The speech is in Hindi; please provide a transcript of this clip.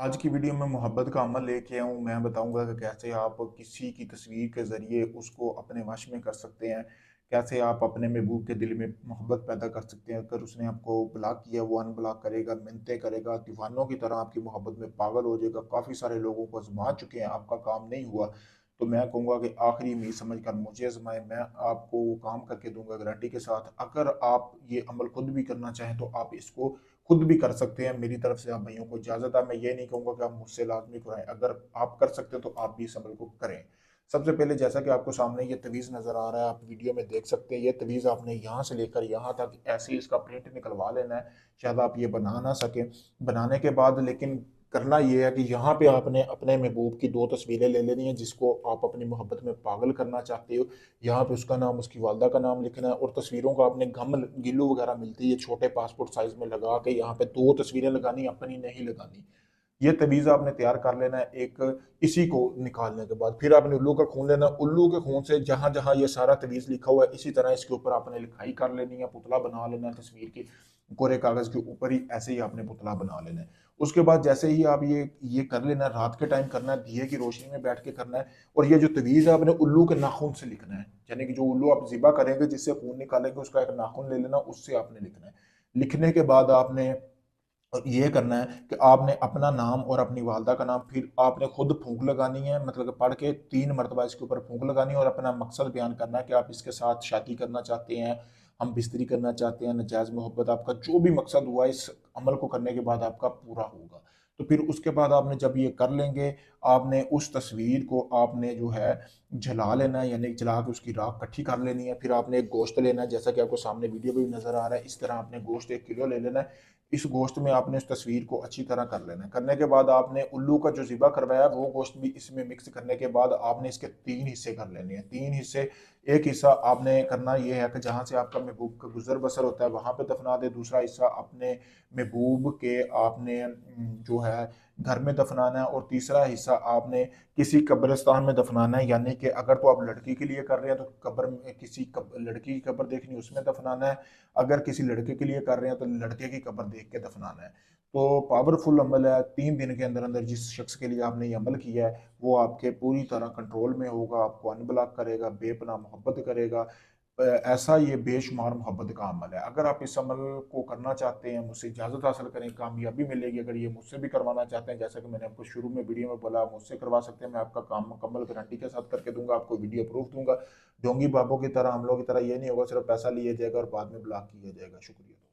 आज की वीडियो में मोहब्बत का अमल लेके आया हूँ। मैं बताऊँगा कि कैसे आप किसी की तस्वीर के ज़रिए उसको अपने वश में कर सकते हैं। कैसे आप अपने महबूब के दिल में मोहब्बत पैदा कर सकते हैं। अगर उसने आपको ब्लॉक किया, वो अनब्लॉक करेगा, मिन्नतें करेगा, दीवानों की तरह आपकी मोहब्बत में पागल हो जाएगा। काफ़ी सारे लोगों को आज़मा चुके हैं, आपका काम नहीं हुआ। तो मैं कहूँगा कि आखिरी उम्मीद समझकर मुझे आज़माएँ, मैं आपको वो काम करके दूँगा गारंटी के साथ। अगर आप ये अमल खुद भी करना चाहें तो आप इसको खुद भी कर सकते हैं। मेरी तरफ से आप भाइयों को इजाज़त है। मैं ये नहीं कहूँगा कि आप मुझसे लाज़मी कराएँ। अगर आप कर सकते हैं तो आप भी इस अमल को करें। सबसे पहले जैसा कि आपको सामने ये तवीज़ नज़र आ रहा है, आप वीडियो में देख सकते हैं। ये तवीज़ आपने यहाँ से लेकर यहाँ तक ऐसे ही इसका प्रिंट निकलवा लेना है। शायद आप ये बना ना सकें। बनाने के बाद लेकिन करना ये है कि यहाँ पे आपने अपने महबूब की 2 तस्वीरें ले लेनी है, जिसको आप अपनी मोहब्बत में पागल करना चाहते हो। यहाँ पे उसका नाम, उसकी वालदा का नाम लिखना है और तस्वीरों को आपने गम गिल्लू वगैरह मिलती है छोटे पासपोर्ट साइज में लगा के यहाँ पे 2 तस्वीरें लगानी, अपनी नहीं लगानी। ये तवीज़ आपने तैयार कर लेना है। एक इसी को निकालने के बाद फिर आपने उल्लू का खून लेना है। उल्लू के खून से जहां जहां ये सारा तवीज़ लिखा हुआ है, इसी तरह इसके ऊपर आपने लिखाई कर लेनी है, पुतला बना लेना है तस्वीर की। कोरे कागज के ऊपर ही ऐसे ही आपने पुतला बना लेना है। उसके बाद जैसे ही आप ये कर लेना है, रात के टाइम करना है, दिए की रोशनी में बैठ के करना है। और ये जो तवीज़ है आपने उल्लू के नाखून से लिखना है, यानी कि जो उल्लू आप ज़िबा करेंगे, जिससे खून निकालेंगे, उसका एक नाखून ले लेना, उससे आपने लिखना है। लिखने के बाद आपने और ये करना है कि आपने अपना नाम और अपनी वालदा का नाम, फिर आपने खुद फूंक लगानी है, मतलब कि पढ़ के 3 मरतबा इसके ऊपर फूंक लगानी है और अपना मकसद बयान करना है कि आप इसके साथ शादी करना चाहते हैं, हम बिस्तरी करना चाहते हैं, नजायज़ मोहब्बत, आपका जो भी मकसद हुआ इस अमल को करने के बाद आपका पूरा होगा। तो फिर उसके बाद आपने जब ये कर लेंगे, आपने उस तस्वीर को आपने जो है जला लेना है, यानी जला के उसकी राख इकट्ठी कर लेनी है। फिर आपने एक गोश्त लेना है, जैसा कि आपको सामने वीडियो में भी नजर आ रहा है। इस तरह आपने गोश्त 1 किलो ले लेना है। इस गोश्त में आपने इस तस्वीर को अच्छी तरह कर लेना है। करने के बाद आपने उल्लू का जो ज़िबा करवाया वो गोश्त भी इसमें मिक्स करने के बाद आपने इसके 3 हिस्से कर लेने हैं। 3 हिस्से, एक हिस्सा आपने करना ये है कि जहाँ से आपका महबूब का गुजर बसर होता है वहाँ पे दफना दे। दूसरा हिस्सा अपने महबूब के आपने जो है घर में दफनाना है। और तीसरा हिस्सा आपने किसी कब्रिस्तान में दफनाना है, यानी कि अगर तो आप लड़की के लिए कर रहे हैं तो कब्र में किसी लड़की की कब्र देखनी, उसमें दफनाना है। अगर किसी लड़के के लिए कर रहे हैं तो लड़के की कब्र देख के दफनाना है। तो पावरफुल अमल है। 3 दिन के अंदर अंदर जिस शख्स के लिए आपने ये अमल किया है वो आपके पूरी तरह कंट्रोल में होगा, आपको अनब्लॉक करेगा, बेपनाह मोहब्बत करेगा। ऐसा ये बेशुमार मोहब्बत का अमल है। अगर आप इस अमल को करना चाहते हैं, मुझसे इजाज़त हासिल करें, कामयाबी मिलेगी। अगर ये मुझसे भी करवाना चाहते हैं, जैसा कि मैंने आपको शुरू में वीडियो में बोला, मुझसे करवा सकते हैं। मैं आपका काम मुकम्मल गारंटी के साथ करके दूंगा, आपको वीडियो प्रूफ दूंगा। ढोंगी बाबों की तरह, हम लोग की तरह ये नहीं होगा सिर्फ पैसा लिया जाएगा और बाद में ब्लॉक किया जाएगा। शुक्रिया।